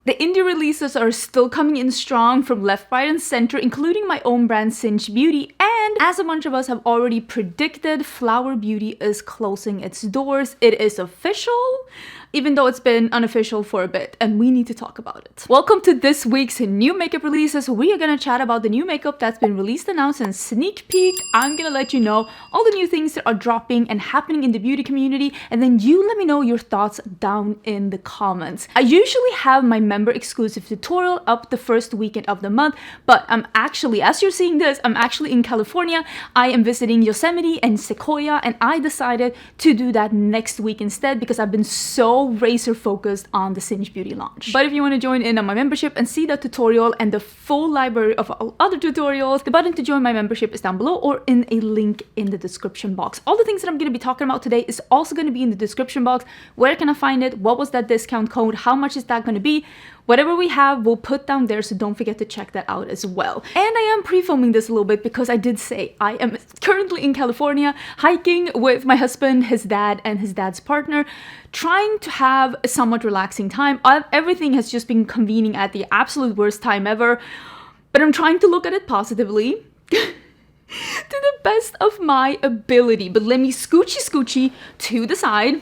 The indie releases are still coming in strong from left, right, and center, including my own brand Cinch Beauty. And as a bunch of us have already predicted, Flower Beauty is closing its doors. It is official, even though it's been unofficial for a bit, and we need to talk about it. Welcome to this week's new makeup releases. We are gonna chat about the new makeup that's been released, announced, and sneak peeked. I'm gonna let you know all the new things that are dropping and happening in the beauty community, and then you let me know your thoughts down in the comments. I usually have my member exclusive tutorial up the first weekend of the month, but I'm actually, as you're seeing this, I'm actually in California. I am visiting Yosemite and Sequoia, and I decided to do that next week instead because I've been so razor focused on the Cinch Beauty launch. But if you want to join in on my membership and see the tutorial and the full library of all other tutorials, the button to join my membership is down below or in a link in the description box. All the things that I'm going to be talking about today is also going to be in the description box. Where can I find it? What was that discount code? How much is that going to be? Whatever we have, we'll put down there, so don't forget to check that out as well. And I am pre-filming this a little bit because I did say I am currently in California hiking with my husband, his dad, and his dad's partner, trying to have a somewhat relaxing time. Everything has just been convening at the absolute worst time ever, but I'm trying to look at it positively to the best of my ability. But let me scoochie to the side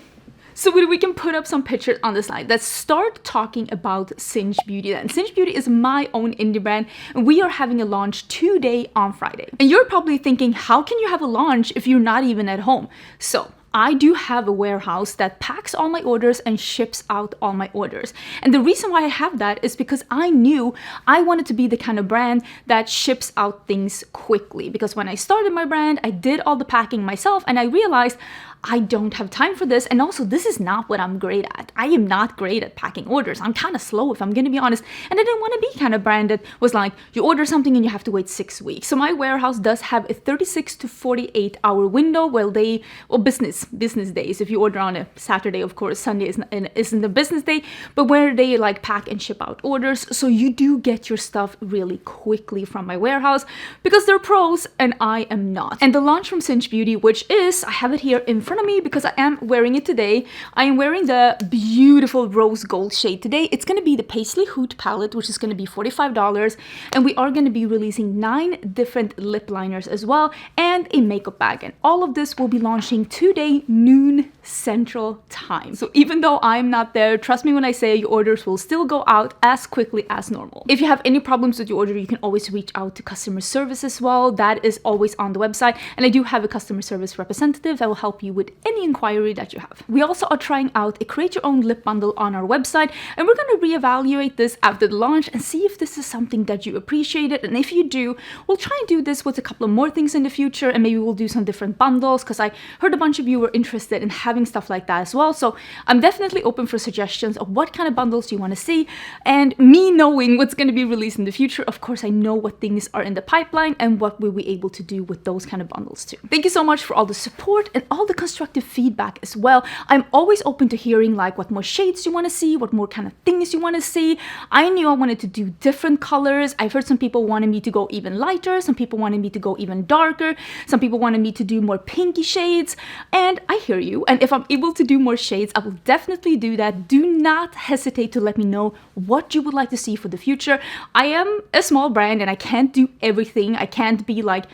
so we can put up some pictures on the slide. Let's start talking about Cinch Beauty then. Cinch Beauty is my own indie brand, and we are having a launch today on Friday. And you're probably thinking, how can you have a launch if you're not even at home? So I do have a warehouse that packs all my orders and ships out all my orders. And the reason why I have that is because I knew I wanted to be the kind of brand that ships out things quickly. Because when I started my brand, I did all the packing myself, and I realized I don't have time for this. And also, this is not what I'm great at. I am not great at packing orders. I'm kind of slow, if I'm going to be honest. And I didn't want to be kind of brand that was like, you order something and you have to wait 6 weeks. So my warehouse does have a 36 to 48 hour window where business days. If you order on a Saturday, of course, Sunday isn't a business day, but where they like pack and ship out orders. So you do get your stuff really quickly from my warehouse because they're pros and I am not. And the launch from Cinch Beauty, which is, I have it here in front of me because I am wearing it today. I am wearing the beautiful rose gold shade today. It's going to be the Paisley Hoot palette, which is going to be $45. And we are going to be releasing 9 different lip liners as well, and a makeup bag. And all of this will be launching today, noon Central Time. So even though I'm not there, trust me when I say your orders will still go out as quickly as normal. If you have any problems with your order, you can always reach out to customer service as well. That is always on the website. And I do have a customer service representative that will help you with any inquiry that you have. We also are trying out a create your own lip bundle on our website, and we're going to reevaluate this after the launch and see if this is something that you appreciated. And if you do, we'll try and do this with a couple of more things in the future, and maybe we'll do some different bundles because I heard a bunch of you were interested in having stuff like that as well. So I'm definitely open for suggestions of what kind of bundles you want to see. And me knowing what's going to be released in the future, of course, I know what things are in the pipeline and what we'll be able to do with those kind of bundles too. Thank you so much for all the support and all the constructive feedback as well. I'm always open to hearing like what more shades you want to see, what more kind of things you want to see. I knew I wanted to do different colors. I've heard some people wanted me to go even lighter, some people wanted me to go even darker, some people wanted me to do more pinky shades, and I hear you. And if I'm able to do more shades, I will definitely do that. Do not hesitate to let me know what you would like to see for the future. I am a small brand and I can't do everything. I can't be like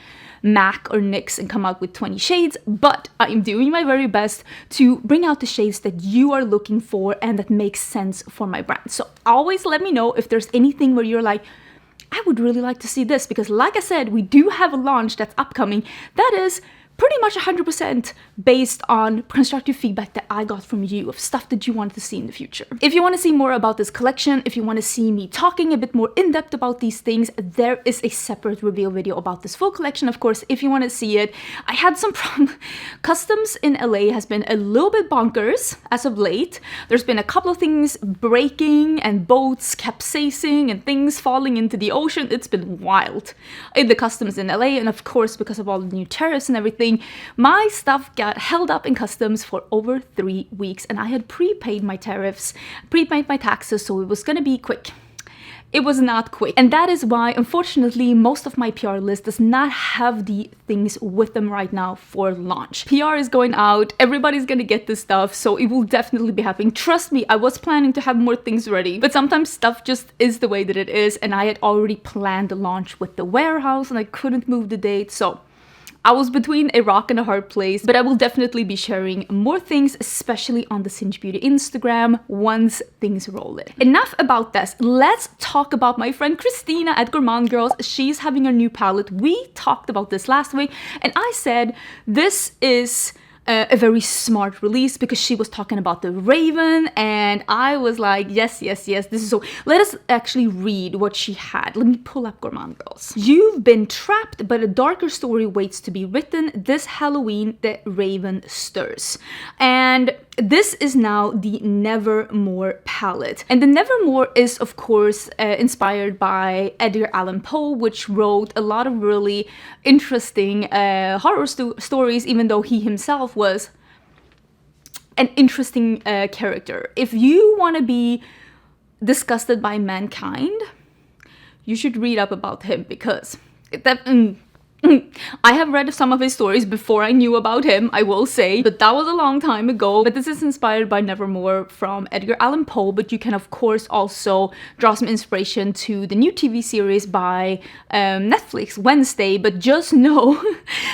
MAC or NYX and come out with 20 shades, but I'm doing my very best to bring out the shades that you are looking for and that makes sense for my brand. So always let me know if there's anything where you're like, I would really like to see this, because like I said, we do have a launch that's upcoming that is pretty much 100% based on constructive feedback that I got from you of stuff that you wanted to see in the future. If you want to see more about this collection, if you want to see me talking a bit more in depth about these things, there is a separate reveal video about this full collection, of course, if you want to see it. I had some customs in LA has been a little bit bonkers as of late. There's been a couple of things breaking and boats capsizing and things falling into the ocean. It's been wild in the customs in LA, and of course, because of all the new tariffs and everything, my stuff got held up in customs for over 3 weeks, and I had prepaid my tariffs, prepaid my taxes, so it was gonna be quick. It was not quick. And that is why, unfortunately, most of my PR list does not have the things with them right now for launch. PR is going out, everybody's gonna get this stuff, so it will definitely be happening. Trust me, I was planning to have more things ready, but sometimes stuff just is the way that it is, and I had already planned the launch with the warehouse and I couldn't move the date, so I was between a rock and a hard place, but I will definitely be sharing more things, especially on the Cinch Beauty Instagram, once things roll in. Enough about this. Let's talk about my friend Christina at Gourmand Girls. She's having a new palette. We talked about this last week, and I said this is a very smart release because she was talking about the Raven, and I was like, yes, yes, yes, this is so. Let us actually read what she had. Let me pull up Gourmand Girls. You've been trapped, but a darker story waits to be written. This Halloween, the Raven stirs. And this is now the Nevermore palette. And the Nevermore is, of course, inspired by Edgar Allan Poe, which wrote a lot of really interesting horror stories, even though he himself was an interesting character. If you want to be disgusted by mankind, you should read up about him, because I have read some of his stories before I knew about him, I will say, but that was a long time ago. But this is inspired by Nevermore from Edgar Allan Poe, but you can of course also draw some inspiration to the new TV series by Netflix, Wednesday. But just know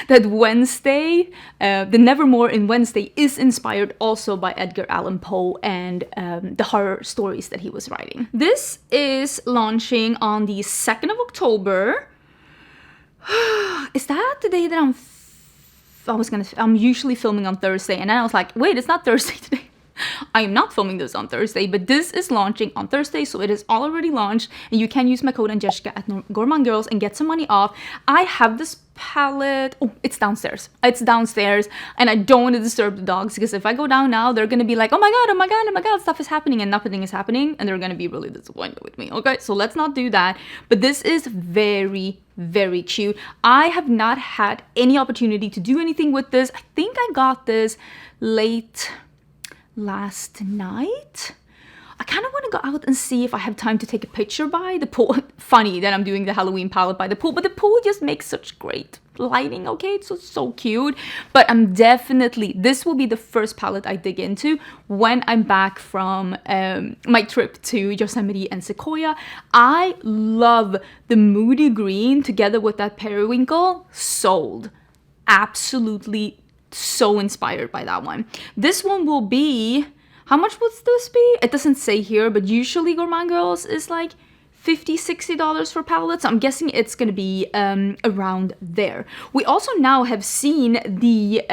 that Wednesday, the Nevermore in Wednesday is inspired also by Edgar Allan Poe and the horror stories that he was writing. This is launching on the 2nd of October. Is that the day that I'm usually filming on Thursday, and then I was like, wait, it's not Thursday today. I am not filming this on Thursday, but this is launching on Thursday, so it is already launched, and you can use my code Angelica at Gourmand Girls and get some money off. I have this palette. Oh, it's downstairs. It's downstairs, and I don't want to disturb the dogs, because if I go down now, they're gonna be like, oh my god, oh my god, oh my god, stuff is happening, and nothing is happening, and they're gonna be really disappointed with me. Okay, so let's not do that. But this is very, very cute. I have not had any opportunity to do anything with this. I think I got this late last night. I kind of want to go out and see if I have time to take a picture by the pool. Funny that I'm doing the Halloween palette by the pool, but the pool just makes such great lighting, okay? It's so cute. But I'm definitely, this will be the first palette I dig into when I'm back from my trip to Yosemite and Sequoia. I love the moody green together with that periwinkle. Sold. Absolutely so inspired by that one. This one will be, how much would this be? It doesn't say here, but usually Gourmand Girls is like $50-$60 for palettes. I'm guessing it's gonna be around there. We also now have seen the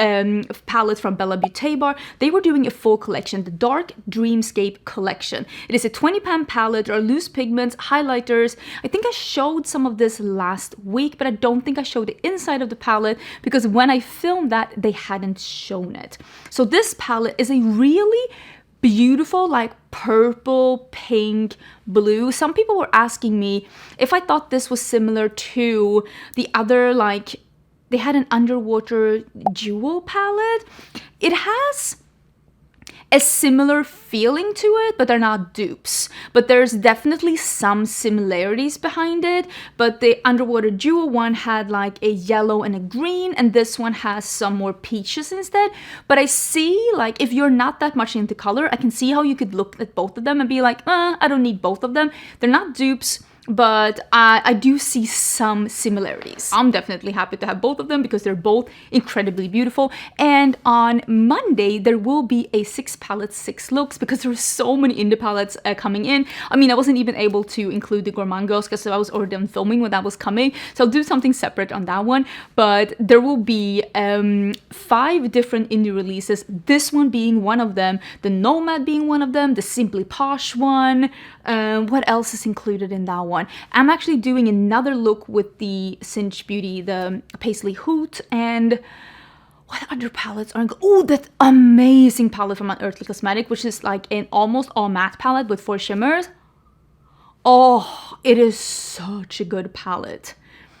palette from Bella Beauté Bar. They were doing a full collection, the Dark Dreamscape collection. It is a 20-pan palette. There are loose pigments, highlighters. I think I showed some of this last week, but I don't think I showed the inside of the palette, because when I filmed that, they hadn't shown it. So this palette is a really beautiful, like purple, pink, blue. Some people were asking me if I thought this was similar to the other, like, they had an underwater jewel palette. It has a similar feeling to it, but they're not dupes. But there's definitely some similarities behind it. But the underwater jewel one had like a yellow and a green, and this one has some more peaches instead. But I see, like, if you're not that much into color, I can see how you could look at both of them and be like, I don't need both of them. They're not dupes, but I do see some similarities. I'm definitely happy to have both of them because they're both incredibly beautiful. And on Monday, there will be a 6 palette, 6 looks, because there are so many indie palettes coming in. I mean, I wasn't even able to include the Gourmand Girls because I was already done filming when that was coming. So I'll do something separate on that one. But there will be 5 different indie releases. This one being one of them, the Nomad being one of them, the Simply Posh one. What else is included in that one? I'm actually doing another look with the Cinch Beauty, the Paisley Hoot, and what other palettes are? Oh, that amazing palette from Unearthly Cosmetics, which is like an almost all matte palette with 4 shimmers. Oh, it is such a good palette.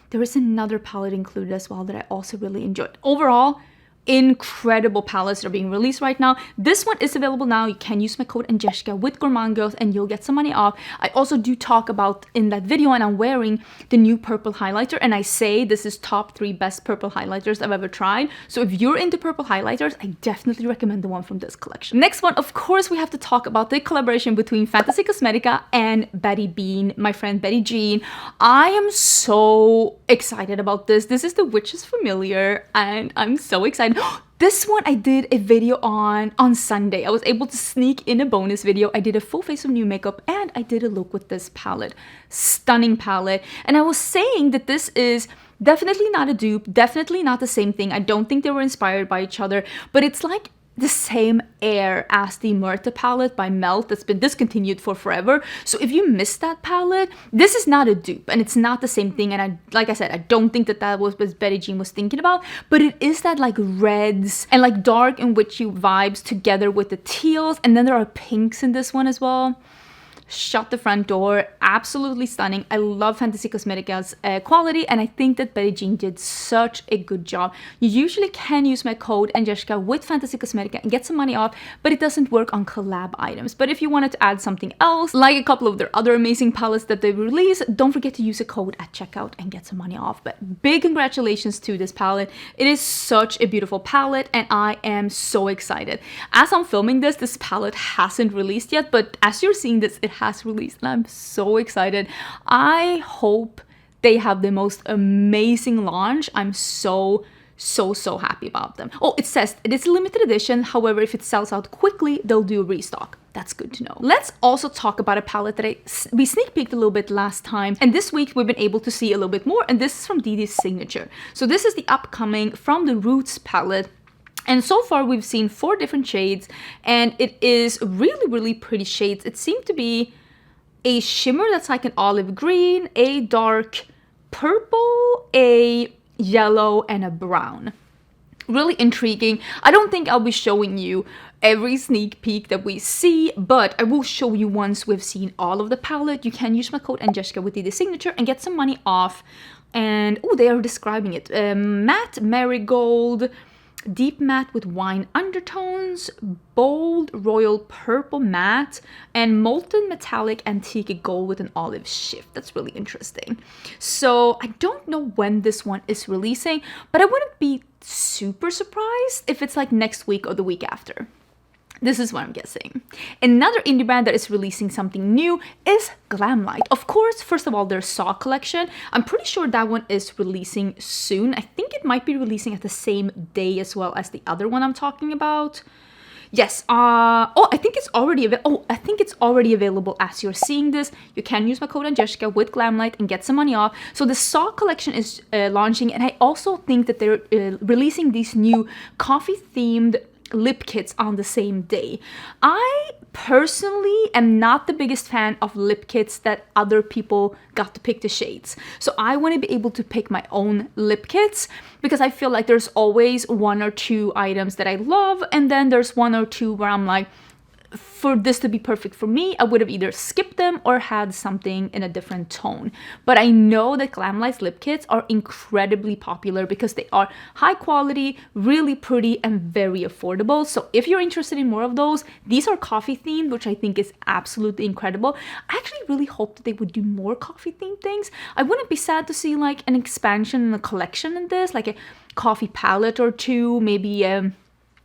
There is another palette included as well that I also really enjoyed. Overall, incredible palettes that are being released right now. This one is available now. You can use my code Angeshka with Gourmand Girls and you'll get some money off. I also do talk about in that video, and I'm wearing the new purple highlighter, and I say this is top 3 best purple highlighters I've ever tried. So if you're into purple highlighters, I definitely recommend the one from this collection. Next one, of course, we have to talk about the collaboration between Fantasy Cosmetica and Betty Bean, my friend Betty Jean. I am so excited about this. This is the Witch is Familiar, and I'm so excited. This one I did a video on Sunday. I was able to sneak in a bonus video. I did a full face of new makeup and I did a look with this palette. Stunning palette. And I was saying that this is definitely not a dupe, definitely not the same thing. I don't think they were inspired by each other, but it's like the same air as the Myrta palette by Melt that's been discontinued for forever. So if you missed that palette, this is not a dupe and it's not the same thing. And like I said, I don't think that was what Betty Jean was thinking about, but it is that like reds and like dark and witchy vibes together with the teals. And then there are pinks in this one as well. Shut the front door. Absolutely stunning. I love Fantasy Cosmetica's quality, and I think that Betty Jean did such a good job. You usually can use my code Angeshka with Fantasy Cosmetica and get some money off, but it doesn't work on collab items. But if you wanted to add something else, like a couple of their other amazing palettes that they release, don't forget to use a code at checkout and get some money off. But big congratulations to this palette. It is such a beautiful palette, and I am so excited. As I'm filming this, this palette hasn't released yet, but as you're seeing this, it has released, and I'm so excited. I hope they have the most amazing launch. I'm so happy about them. Oh, it says it is a limited edition. However, if it sells out quickly, they'll do a restock. That's good to know. Let's also talk about a palette that we sneak peeked a little bit last time, and this week we've been able to see a little bit more, and this is from DeDe's Signature. So this is the upcoming From the Roots palette. And so far we've seen 4 different shades, and it is really pretty shades. It seemed to be a shimmer that's like an olive green, a dark purple, a yellow, and a brown. Really intriguing. I don't think I'll be showing you every sneak peek that we see, but I will show you once we've seen all of the palette. You can use my code Angeshka with DeDe Signature and get some money off. And oh, they are describing it. Matte marigold, deep matte with wine undertones, bold royal purple matte, and molten metallic antique gold with an olive shift. That's really interesting. So I don't know when this one is releasing, but I wouldn't be super surprised if it's like next week or the week after. This is what I'm guessing. Another indie brand that is releasing something new is Glam Light. Of course, first of all, their Saw collection. I'm pretty sure that one is releasing soon. I think it might be releasing at the same day as well as the other one I'm talking about. Yes, I think it's already available as you're seeing this. You can use my code Angeshka with Glam Light and get some money off. So the Saw collection is launching, and I also think that they're releasing these new coffee-themed lip kits on the same day. I personally am not the biggest fan of lip kits that other people got to pick the shades. So I want to be able to pick my own lip kits because I feel like there's always 1 or 2 items that I love, and then there's 1 or 2 where I'm like, for this to be perfect for me, I would have either skipped them or had something in a different tone. But I know that Glamlight's lip kits are incredibly popular because they are high quality, really pretty, and very affordable. So if you're interested in more of those, these are coffee themed, which I think is absolutely incredible. I actually really hope that they would do more coffee themed things. I wouldn't be sad to see like an expansion in a collection in this, like a coffee palette or 2, maybe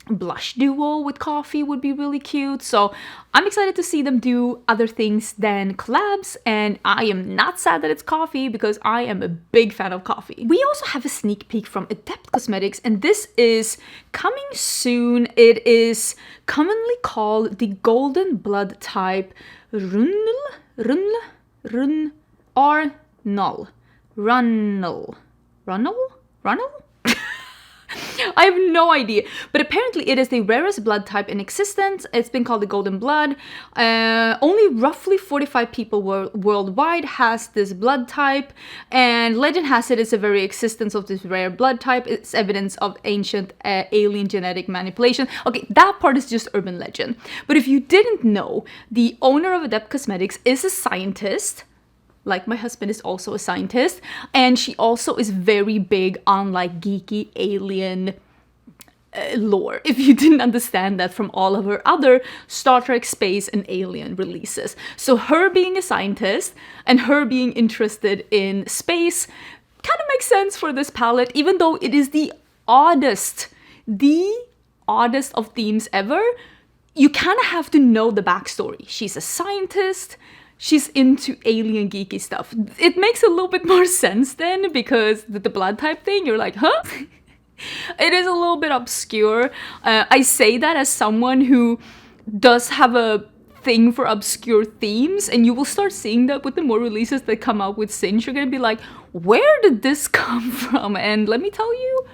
blush duo with coffee would be really cute. So I'm excited to see them do other things than collabs, and I am not sad that it's coffee because I am a big fan of coffee. We also have a sneak peek from Adept Cosmetics, and this is coming soon. It is commonly called the Golden Blood type Rhnull. I have no idea, but apparently it is the rarest blood type in existence. It's been called the Golden Blood. Only roughly 45 people worldwide has this blood type, and legend has it it's a very existence of this rare blood type. It's evidence of ancient alien genetic manipulation. Okay, that part is just urban legend. But if you didn't know, the owner of Adept Cosmetics is a scientist. Like my husband is also a scientist, and she also is very big on like geeky alien lore, if you didn't understand that from all of her other Star Trek, space, and alien releases. So her being a scientist and her being interested in space kind of makes sense for this palette, even though it is the oddest of themes ever. You kind of have to know the backstory. She's a scientist. She's into alien geeky stuff. It makes a little bit more sense then, because the blood type thing, you're like, huh? It is a little bit obscure. I say that as someone who does have a thing for obscure themes, and you will start seeing that with the more releases that come out with Singe. You're gonna be like, where did this come from? And let me tell you,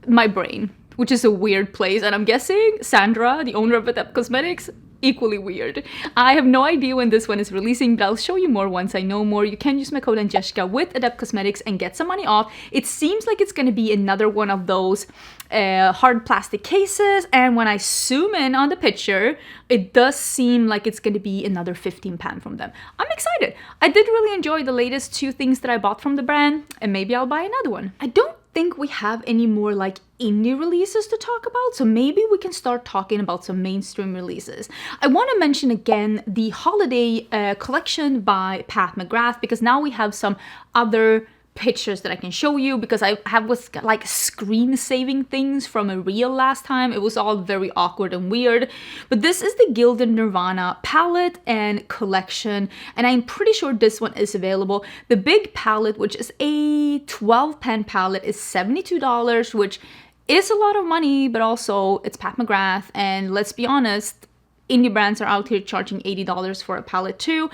my brain, which is a weird place, and I'm guessing Sandra, the owner of Adept Cosmetics, equally weird. I have no idea when this one is releasing, but I'll show you more once I know more. You can use my code Angeshka with Adept Cosmetics and get some money off. It seems like it's going to be another one of those hard plastic cases, and when I zoom in on the picture, it does seem like it's going to be another 15 pan from them. I'm excited. I did really enjoy the latest 2 things that I bought from the brand, and maybe I'll buy another one. I don't think we have any more like indie releases to talk about, so maybe we can start talking about some mainstream releases. I want to mention again the holiday collection by Pat McGrath, because now we have some other pictures that I can show you, because I was like screen saving things from a reel last time. It was all very awkward and weird, but this is the Gilded Nirvana palette and collection, and I'm pretty sure this one is available. The big palette, which is a 12 pan palette, is $72, which is a lot of money, but also it's Pat McGrath, and let's be honest, indie brands are out here charging $80 for a palette too.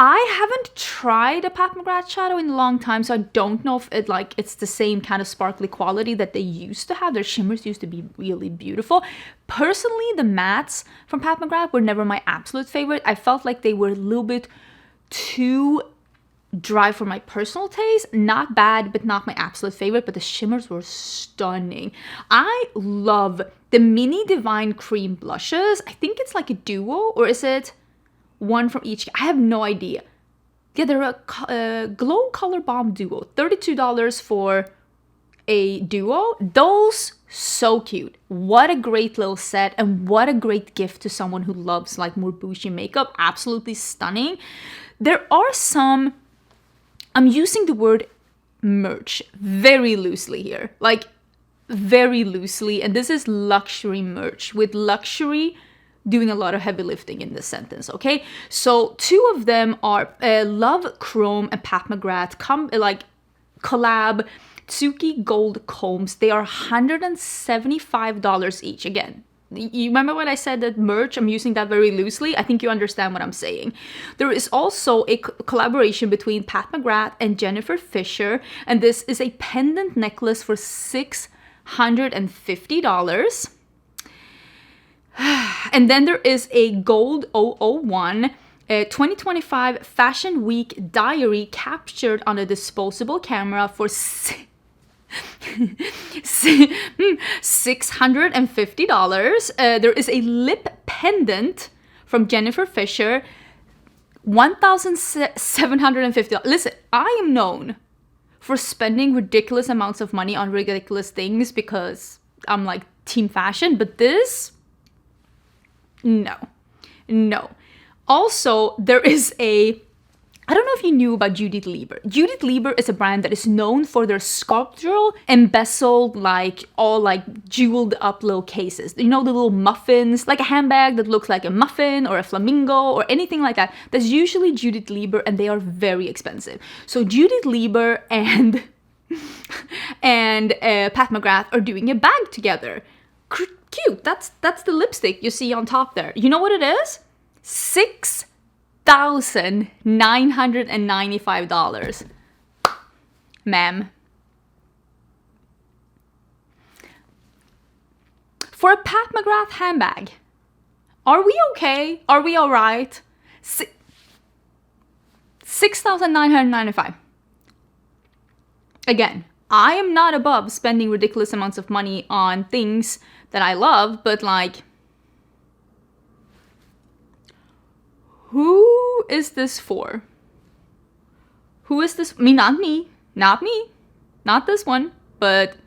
I haven't tried a Pat McGrath shadow in a long time, so I don't know if it's the same kind of sparkly quality that they used to have. Their shimmers used to be really beautiful. Personally, the mattes from Pat McGrath were never my absolute favorite. I felt like they were a little bit too dry for my personal taste. Not bad, but not my absolute favorite, but the shimmers were stunning. I love the Mini Divine Cream blushes. I think it's like a duo, or is it one from each? I have no idea. Yeah, they're a Glow Color Bomb duo. $32 for a duo. Those, so cute. What a great little set, and what a great gift to someone who loves like more bougie makeup. Absolutely stunning. There are some, I'm using the word merch very loosely here, like very loosely, and this is luxury merch, with luxury doing a lot of heavy lifting in this sentence, okay? So 2 of them are Love Chrome and Pat McGrath collab Tsuki Gold Combs. They are $175 each. Again, you remember when I said that merch, I'm using that very loosely? I think you understand what I'm saying. There is also a collaboration between Pat McGrath and Jennifer Fisher, and this is a pendant necklace for $650. And then there is a Gold 001 2025 Fashion Week diary captured on a disposable camera for $650. There is a lip pendant from Jennifer Fisher, $1,750. Listen, I am known for spending ridiculous amounts of money on ridiculous things because I'm like team fashion, but this, no. Also, there is I don't know if you knew about Judith Lieber. Judith Lieber is a brand that is known for their sculptural, embezzled, all jeweled up little cases. You know, the little muffins, like a handbag that looks like a muffin or a flamingo or anything like that. That's usually Judith Lieber, and they are very expensive. So Judith Lieber and Pat McGrath are doing a bag together. Cute. That's the lipstick you see on top there. You know what it is? $6,995. Ma'am. For a Pat McGrath handbag, are we okay? Are we alright? $6,995. Again, I am not above spending ridiculous amounts of money on things that I love, but who is this for? Who is this? Not me. Not this one, but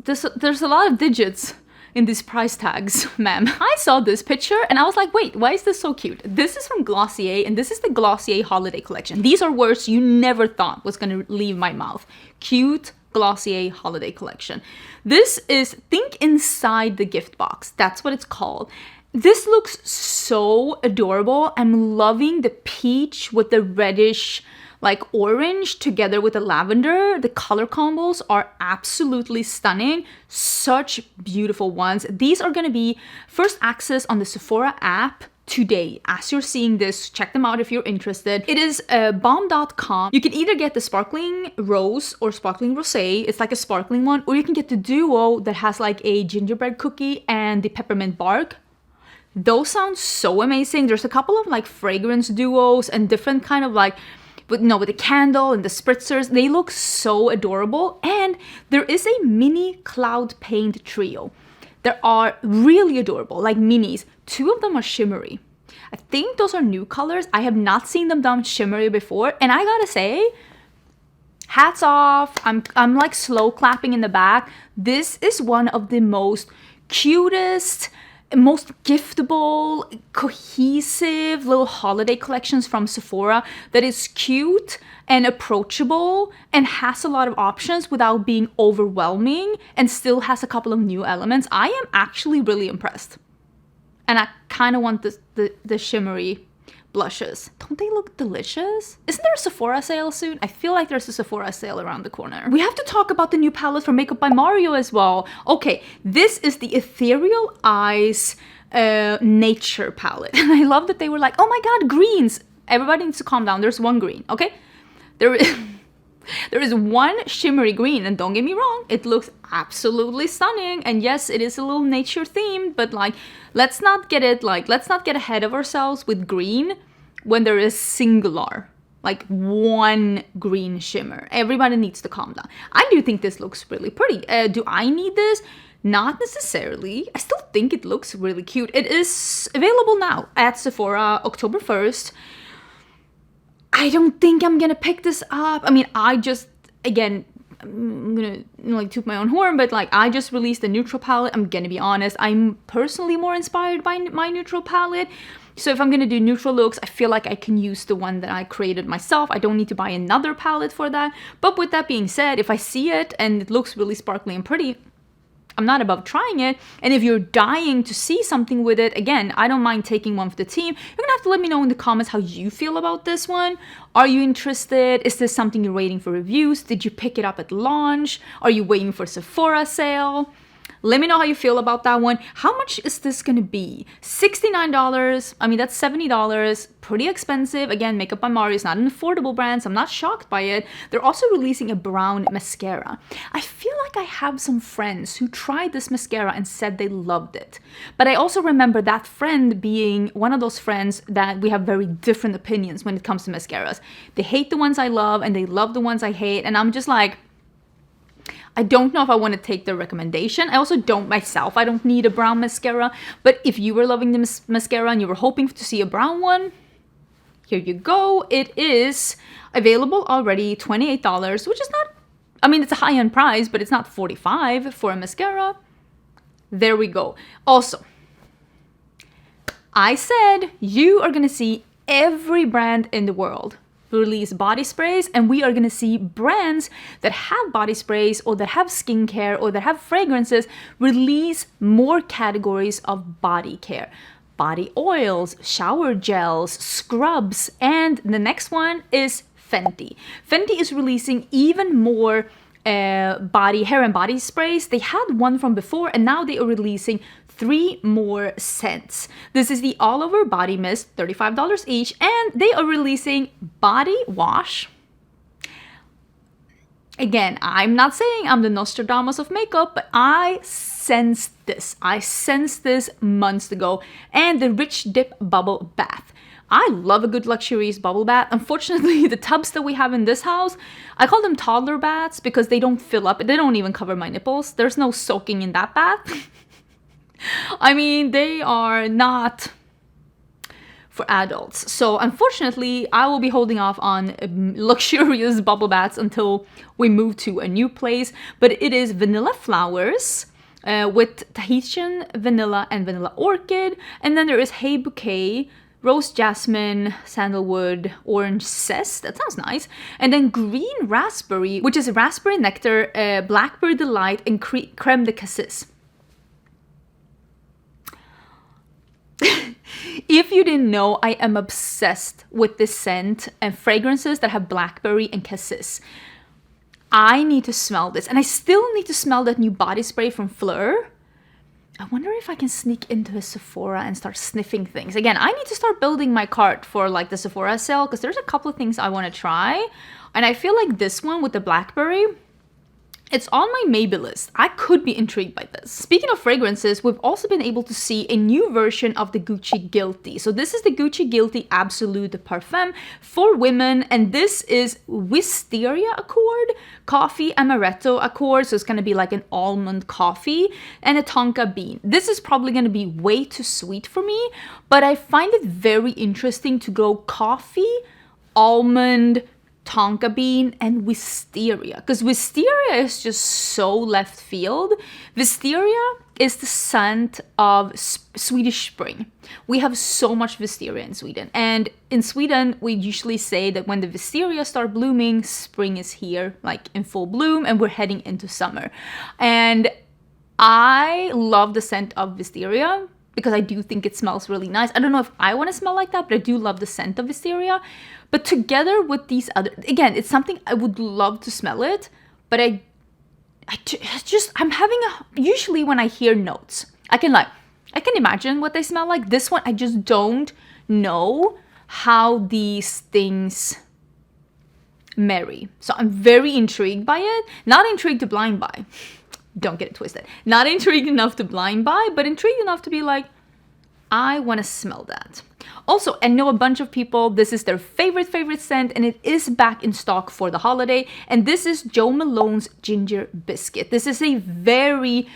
there's a lot of digits in these price tags, ma'am. I saw this picture and I was like, wait, why is this so cute? This is from Glossier, and this is the Glossier holiday collection. These are words you never thought was gonna leave my mouth. Cute Glossier holiday collection. This is, think inside the gift box. That's what it's called. This looks so adorable. I'm loving the peach with the reddish like orange together with the lavender. The color combos are absolutely stunning. Such beautiful ones. These are going to be first access on the Sephora app today. As you're seeing this, check them out if you're interested. It is bomb.com. You can either get the sparkling rose or sparkling rosé. It's like a sparkling one, or you can get the duo that has like a gingerbread cookie and the peppermint bark. Those sound so amazing. There's a couple of like fragrance duos and different kind of like with the candle and the spritzers. They look so adorable. And there is a mini cloud paint trio. They are really adorable, like minis. 2 of them are shimmery. I think those are new colors. I have not seen them done shimmery before. And I gotta say, hats off. I'm like slow clapping in the back. This is one of the most cutest, most giftable, cohesive little holiday collections from Sephora that is cute and approachable and has a lot of options without being overwhelming and still has a couple of new elements. I am actually really impressed. And I kind of want the shimmery blushes. Don't they look delicious? Isn't there a Sephora sale soon? I feel like there's a Sephora sale around the corner. We have to talk about the new palette from Makeup by Mario as well. Okay, this is the Ethereal Eyes Nature palette. And I love that they were like, oh my god, greens. Everybody needs to calm down. There's one green, okay? There is one shimmery green, and don't get me wrong, it looks absolutely stunning. And yes, it is a little nature themed, but like, let's not get ahead of ourselves with green when there is singular, like one green shimmer. Everybody needs to calm down. I do think this looks really pretty. Do I need this? Not necessarily. I still think it looks really cute. It is available now at Sephora, October 1st. I don't think I'm gonna pick this up. I mean, again, I'm gonna like toot my own horn, but like I just released the neutral palette. I'm gonna be honest, I'm personally more inspired by my neutral palette. So if I'm gonna do neutral looks, I feel like I can use the one that I created myself. I don't need to buy another palette for that. But with that being said, if I see it and it looks really sparkly and pretty, I'm not above trying it. And if you're dying to see something with it, again, I don't mind taking one for the team. You're gonna have to let me know in the comments how you feel about this one. Are you interested? Is this something you're waiting for reviews? Did you pick it up at launch? Are you waiting for Sephora sale? Let me know how you feel about that one. How much is this gonna be? $69. I mean, that's $70. Pretty expensive. Again, Makeup by Mario is not an affordable brand, so I'm not shocked by it. They're also releasing a brown mascara. I feel like I have some friends who tried this mascara and said they loved it. But I also remember that friend being one of those friends that we have very different opinions when it comes to mascaras. They hate the ones I love and they love the ones I hate. And I'm just like, I don't know if I want to take their recommendation. I also don't myself. I don't need a brown mascara. But if you were loving the mascara and you were hoping to see a brown one, here you go. It is available already, $28, which is not, I mean, it's a high-end price, but it's not $45 for a mascara. There we go. Also, I said you are going to see every brand in the world release body sprays, and we are going to see brands that have body sprays or that have skincare or that have fragrances release more categories of body care. Body oils, shower gels, scrubs, and the next one is Fenty. Fenty is releasing even more hair and body sprays. They had one from before, and now they are releasing 3 more scents. This is the all over body mist, $35 each, and they are releasing body wash. Again, I'm not saying I'm the Nostradamus of makeup, but I sensed this. I sensed this months ago. And the Rich Dip Bubble Bath. I love a good luxurious bubble bath. Unfortunately, the tubs that we have in this house, I call them toddler baths because they don't fill up. They don't even cover my nipples. There's no soaking in that bath. I mean, they are not for adults. So unfortunately, I will be holding off on luxurious bubble baths until we move to a new place. But it is vanilla flowers with Tahitian vanilla and vanilla orchid. And then there is Hey Bouquet, rose jasmine, sandalwood, orange cess. That sounds nice. And then green raspberry, which is raspberry nectar, blackberry delight, and creme de cassis. If you didn't know, I am obsessed with this scent and fragrances that have blackberry and cassis. I need to smell this, and I still need to smell that new body spray from Fleur. I wonder if I can sneak into a Sephora and start sniffing things. Again, I need to start building my cart for like the Sephora sale, because there's a couple of things I want to try. And I feel like this one with the blackberry, it's on my maybe list. I could be intrigued by this. Speaking of fragrances, we've also been able to see a new version of the Gucci Guilty. So this is the Gucci Guilty Absolu de Parfum for women. And this is Wisteria Accord, Coffee Amaretto Accord. So it's going to be like an almond coffee and a Tonka bean. This is probably going to be way too sweet for me, but I find it very interesting to go coffee, almond, Tonka bean, and wisteria, because wisteria is just so left field. Wisteria is the scent of Swedish spring. We have so much wisteria in Sweden, and in Sweden we usually say that when the wisteria start blooming, spring is here, like in full bloom, and we're heading into summer. And I love the scent of wisteria because I do think it smells really nice. I don't know if I want to smell like that, but I do love the scent of wisteria. But together with these other, again, it's something I would love to smell it, but I'm having usually when I hear notes, I can imagine what they smell like. This one, I just don't know how these things marry. So I'm very intrigued by it. Not intrigued to blind buy. Don't get it twisted. Not intrigued enough to blind buy, but intrigued enough to be like, I want to smell that. Also, I know a bunch of people, this is their favorite scent, and it is back in stock for the holiday. And this is Jo Malone's Ginger Biscuit. This is a very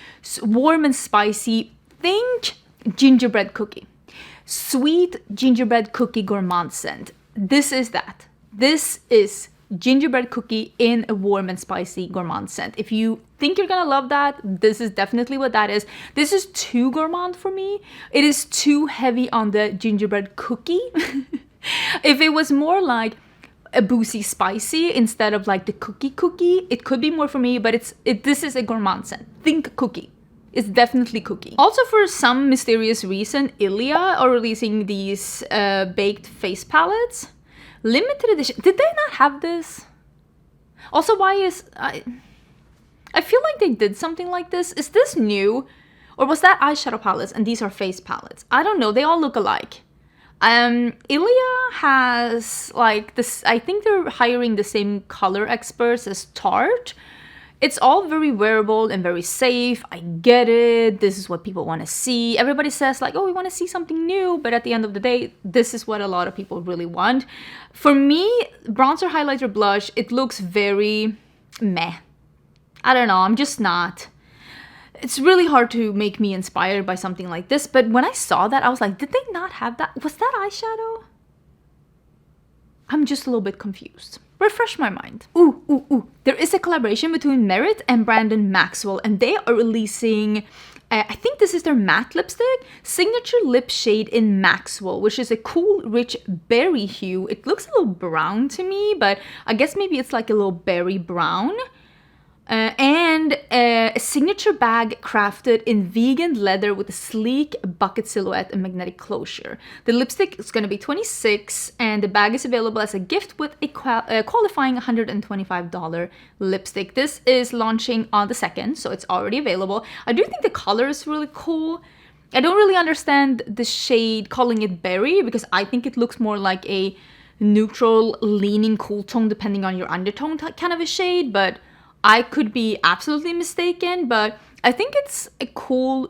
warm and spicy, think gingerbread cookie. Sweet gingerbread cookie gourmand scent. This is that. This is gingerbread cookie in a warm and spicy gourmand scent. If you think you're gonna love that, this is definitely what that is. This is too gourmand for me. It is too heavy on the gingerbread cookie. If it was more like a boozy spicy instead of like the cookie, it could be more for me, but this is a gourmand scent. Think cookie. It's definitely cookie. Also, for some mysterious reason, Ilia are releasing these baked face palettes. Limited edition. Did they not have this? Also, why is... I feel like they did something like this. Is this new? Or was that eyeshadow palettes and these are face palettes? I don't know. They all look alike. Ilia has like this... I think they're hiring the same color experts as Tarte. It's all very wearable and very safe. I get it. This is what people want to see. Everybody says like, oh, we want to see something new. But at the end of the day, this is what a lot of people really want. For me, bronzer, highlighter, blush, it looks very meh. I don't know. I'm just not. It's really hard to make me inspired by something like this. But when I saw that, I was like, did they not have that? Was that eyeshadow? I'm just a little bit confused. Refresh my mind. Ooh. There is a collaboration between Merit and Brandon Maxwell, and they are releasing, I think this is their matte lipstick, signature lip shade in Maxwell, which is a cool, rich berry hue. It looks a little brown to me, but I guess maybe it's like a little berry brown. And a signature bag crafted in vegan leather with a sleek bucket silhouette and magnetic closure. The lipstick is going to be $26, and the bag is available as a gift with a qualifying $125 lipstick. This is launching on the 2nd, so it's already available. I do think the color is really cool. I don't really understand the shade, calling it berry, because I think it looks more like a neutral, leaning cool tone, depending on your undertone kind of a shade, but I could be absolutely mistaken. But I think it's a cool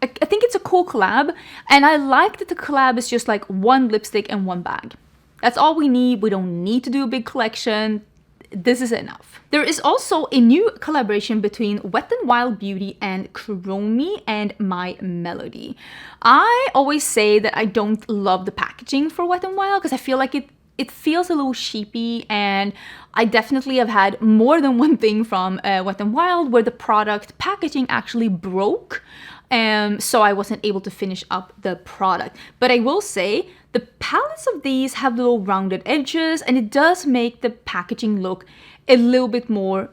collab, and I like that the collab is just like one lipstick and one bag. That's all we need. We don't need to do a big collection. this is enough. There is also a new collaboration between Wet n Wild Beauty and Kuromi and My Melody. I always say that I don't love the packaging for Wet n Wild because I feel like it feels a little sheepy, and I definitely have had more than one thing from Wet n Wild where the product packaging actually broke, so I wasn't able to finish up the product. But I will say the palettes of these have little rounded edges, and it does make the packaging look a little bit more,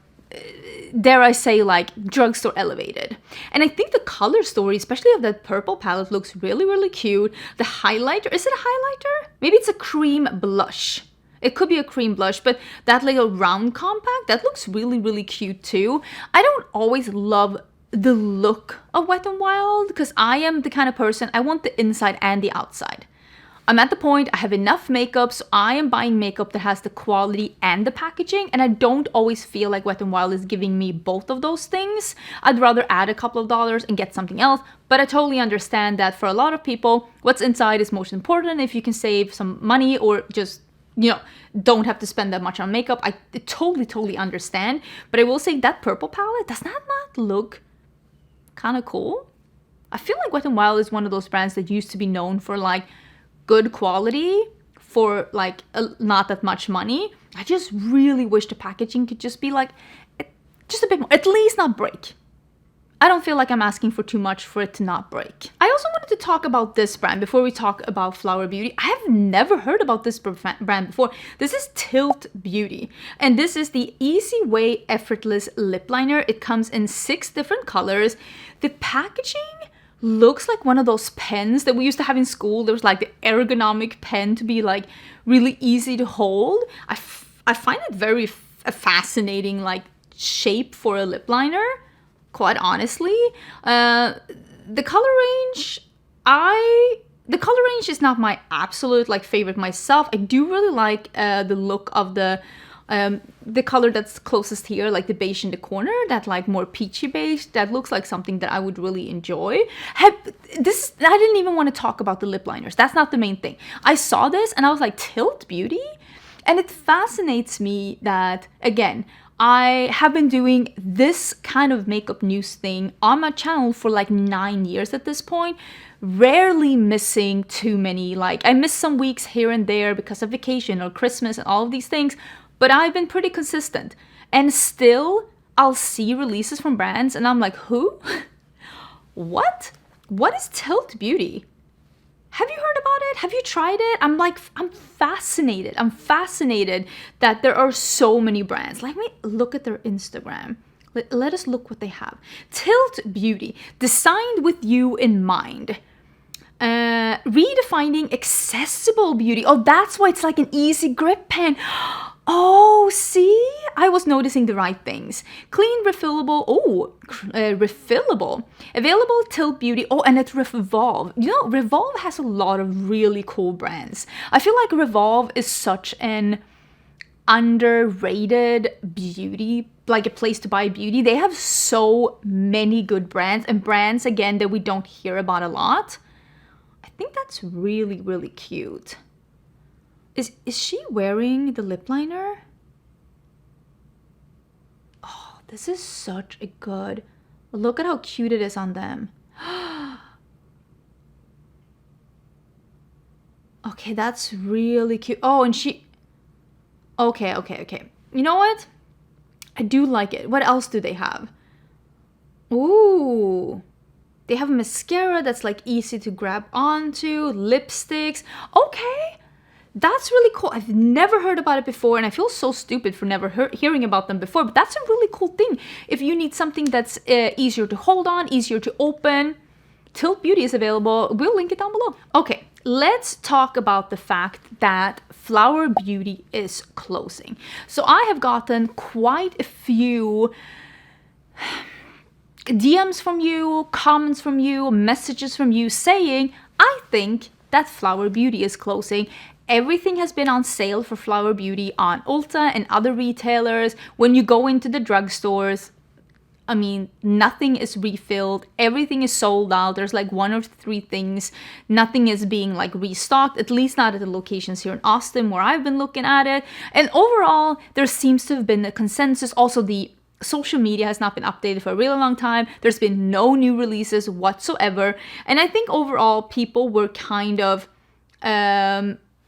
dare I say, like drugstore elevated. And I think the color story, especially of that purple palette, looks really, really cute. The highlighter, is it a highlighter? Maybe it's a cream blush. It could be a cream blush, but that little round compact, that looks really, really cute too. I don't always love the look of Wet n Wild because I am the kind of person, I want the inside and the outside. I'm at the point, I have enough makeup, so I am buying makeup that has the quality and the packaging, and I don't always feel like Wet n Wild is giving me both of those things. I'd rather add a couple of dollars and get something else, but I totally understand that for a lot of people, what's inside is most important. If you can save some money or just, you know, don't have to spend that much on makeup, I totally understand. But I will say that purple palette, does that not look kind of cool? I feel like Wet n Wild is one of those brands that used to be known for like good quality for like not that much money. I just really wish the packaging could just be like just a bit more, at least not break. I don't feel like I'm asking for too much for it to not break. I also wanted to talk about this brand before we talk about Flower Beauty. I have never heard about this brand before. This is Tilt Beauty, and this is the Easy Way Effortless Lip Liner. It comes in 6 different colors. The packaging looks like one of those pens that we used to have in school. There was like the ergonomic pen to be like really easy to hold. I find it very fascinating like shape for a lip liner, quite honestly. The color range, the color range is not my absolute like favorite myself. I do really like the look of the color that's closest here, like the beige in the corner, that like more peachy beige, that looks like something that I would really enjoy. I didn't even want to talk about the lip liners. That's not the main thing. I saw this and I was like, Tilt Beauty? And it fascinates me that, again, I have been doing this kind of makeup news thing on my channel for like 9 years at this point, rarely missing too many. Like I miss some weeks here and there because of vacation or Christmas and all of these things, but I've been pretty consistent. And still, I'll see releases from brands and I'm like, who? What? What is Tilt Beauty? Have you heard about it? Have you tried it? I'm fascinated. I'm fascinated that there are so many brands. Let me look at their Instagram. Let us look what they have. Tilt Beauty, designed with you in mind. Redefining accessible beauty. Oh, that's why it's like an easy grip pen. Oh, see? I was noticing the right things. Clean, refillable. Oh, refillable. Available Tilt Beauty. Oh, and it's Revolve. You know, Revolve has a lot of really cool brands. I feel like Revolve is such an underrated beauty, like a place to buy beauty. They have so many good brands, and brands, again, that we don't hear about a lot. I think that's really, really cute. Is she wearing the lip liner? Oh, this is such a good... Look at how cute it is on them. Okay, that's really cute. Oh, and she... Okay. You know what? I do like it. What else do they have? Ooh. They have mascara that's like easy to grab onto. Lipsticks. Okay. That's really cool. I've never heard about it before, and I feel so stupid for never hearing about them before, but that's a really cool thing. If you need something that's easier to hold on, easier to open, Tilt Beauty is available. We'll link it down below. Okay, let's talk about the fact that Flower Beauty is closing. So I have gotten quite a few DMs from you, comments from you, messages from you saying, I think that Flower Beauty is closing. Everything has been on sale for Flower Beauty on Ulta and other retailers. When you go into the drugstores, I mean, nothing is refilled. Everything is sold out. There's like 1 or 3 things. Nothing is being like restocked, at least not at the locations here in Austin where I've been looking at it. And overall, there seems to have been a consensus. Also, the social media has not been updated for a really long time. There's been no new releases whatsoever. And I think overall, people were kind of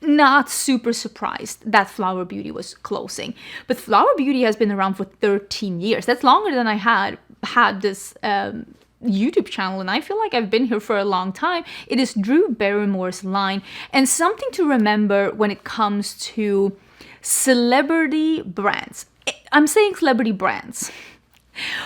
not super surprised that Flower Beauty was closing. But Flower Beauty has been around for 13 years. That's longer than I had this YouTube channel, and I feel like I've been here for a long time. It is Drew Barrymore's line. And something to remember when it comes to celebrity brands. I'm saying celebrity brands.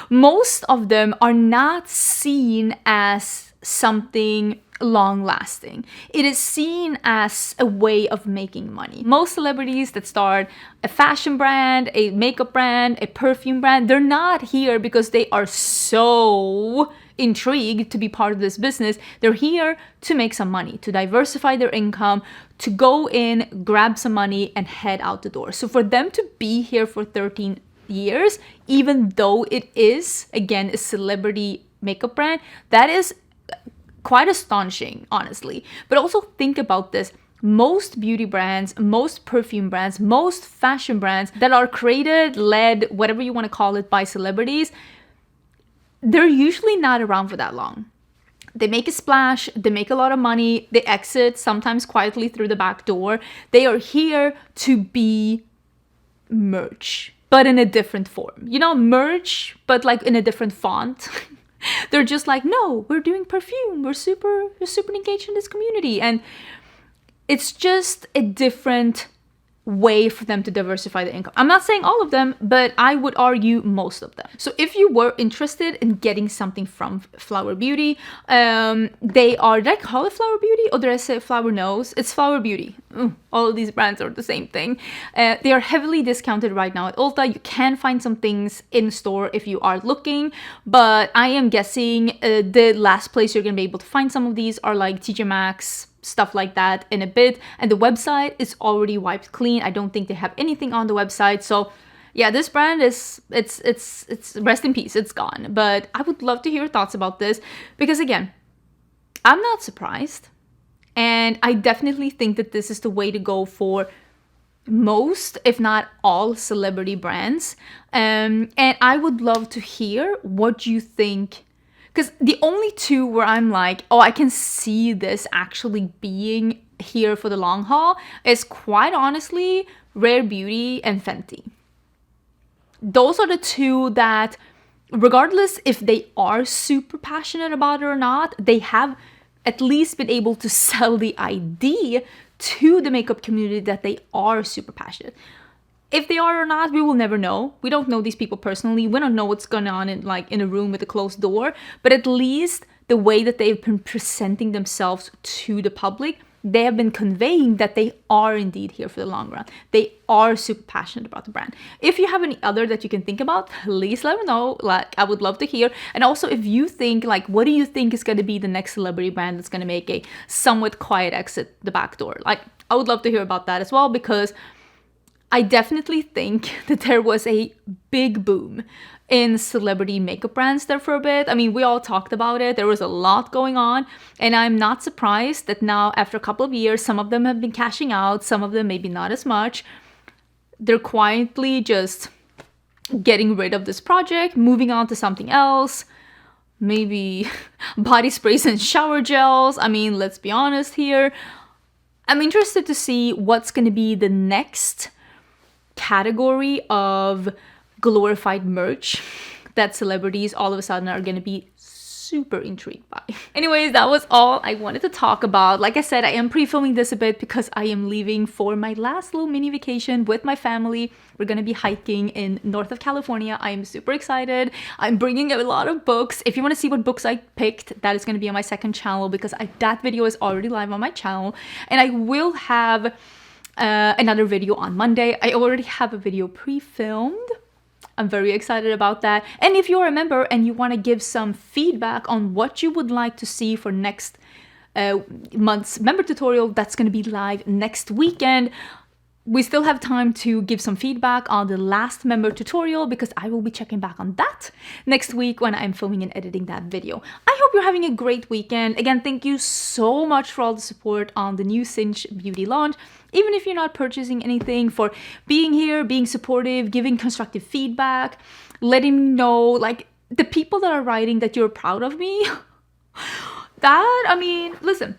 Most of them are not seen as something long-lasting. It is seen as a way of making money. Most celebrities that start a fashion brand, a makeup brand, a perfume brand, they're not here because they are so intrigued to be part of this business. They're here to make some money, to diversify their income, to go in, grab some money, and head out the door. So for them to be here for 13 years, even though it is, again, a celebrity makeup brand, that is quite astonishing, honestly. But also think about this. Most beauty brands, most perfume brands, most fashion brands that are created, led, whatever you want to call it, by celebrities, they're usually not around for that long. They make a splash, they make a lot of money, they exit sometimes quietly through the back door. They are here to be merch, but in a different form. You know, merch, but like in a different font. They're just like, no, we're doing perfume. We're super engaged in this community. And it's just a different way for them to diversify their income. I'm not saying all of them, but I would argue most of them. So if you were interested in getting something from Flower Beauty, they are, did I call it Flower Beauty or did I say Flower Nose? It's Flower Beauty. All of these brands are the same thing. They are heavily discounted right now at Ulta. You can find some things in store if you are looking, but I am guessing the last place you're going to be able to find some of these are like TJ Maxx, stuff like that in a bit, and the website is already wiped clean. I don't think they have anything on the website. So yeah, this brand is it's rest in peace, it's gone. But I would love to hear your thoughts about this, because again, I'm not surprised, and I definitely think that this is the way to go for most, if not all, celebrity brands. And I would love to hear what you think. Because the only 2 where I'm like, oh, I can see this actually being here for the long haul is, quite honestly, Rare Beauty and Fenty. Those are the 2 that, regardless if they are super passionate about it or not, they have at least been able to sell the idea to the makeup community that they are super passionate. If they are or not, we will never know. We don't know these people personally. We don't know what's going on in a room with a closed door. But at least the way that they've been presenting themselves to the public, they have been conveying that they are indeed here for the long run. They are super passionate about the brand. If you have any other that you can think about, please let me know. Like, I would love to hear. And also, if you think, like, what do you think is going to be the next celebrity brand that's going to make a somewhat quiet exit the back door? Like, I would love to hear about that as well, because I definitely think that there was a big boom in celebrity makeup brands there for a bit. I mean, we all talked about it. There was a lot going on. And I'm not surprised that now, after a couple of years, some of them have been cashing out. Some of them maybe not as much. They're quietly just getting rid of this project, moving on to something else. Maybe body sprays and shower gels. I mean, let's be honest here. I'm interested to see what's going to be the next category of glorified merch that celebrities all of a sudden are going to be super intrigued by. Anyways, that was all I wanted to talk about. Like I said, I am pre-filming this a bit because I am leaving for my last little mini vacation with my family. We're going to be hiking in north of California. I am super excited. I'm bringing a lot of books. If you want to see what books I picked, that is going to be on my second channel, because that video is already live on my channel. And I will have another video on Monday. I already have a video pre-filmed. I'm very excited about that. And if you're a member and you want to give some feedback on what you would like to see for next month's member tutorial, that's going to be live next weekend. we still have time to give some feedback on the last member tutorial because I will be checking back on that next week when I'm filming and editing that video. I hope you're having a great weekend. Again, thank you so much for all the support on the new Cinch Beauty launch. Even if you're not purchasing anything, for being here, being supportive, giving constructive feedback, letting me know, like, the people that are writing that you're proud of me. That, I mean, listen.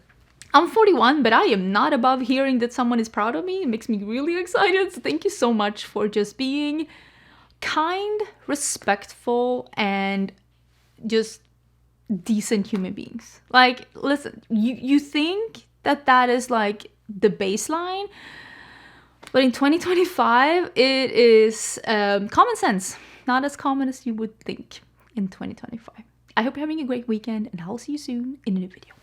I'm 41, but I am not above hearing that someone is proud of me. It makes me really excited. So thank you so much for just being kind, respectful, and just decent human beings. Like, listen, you think that that is like the baseline, but in 2025, it is common sense. Not as common as you would think in 2025. I hope you're having a great weekend, and I'll see you soon in a new video.